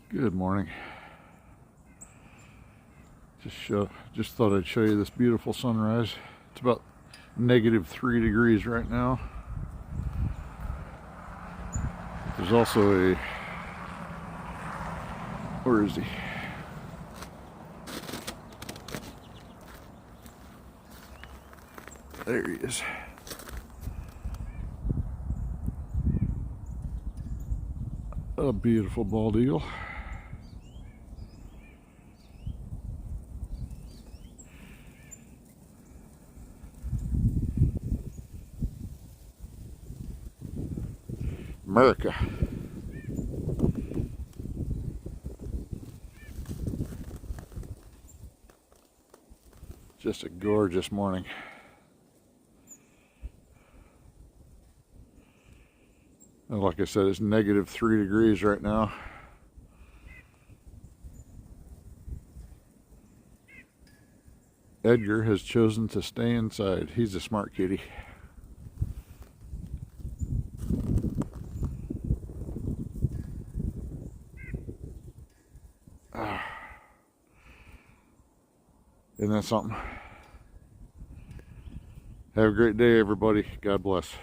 Good morning. Just thought I'd show you this beautiful sunrise. It's about -3 degrees right now. There's also a, where is he? There he is. A beautiful bald eagle. America. Just a gorgeous morning. And like I said, it's -3 degrees right now. Edgar has chosen to stay inside. He's a smart kitty. Isn't that something? Have a great day, everybody. God bless.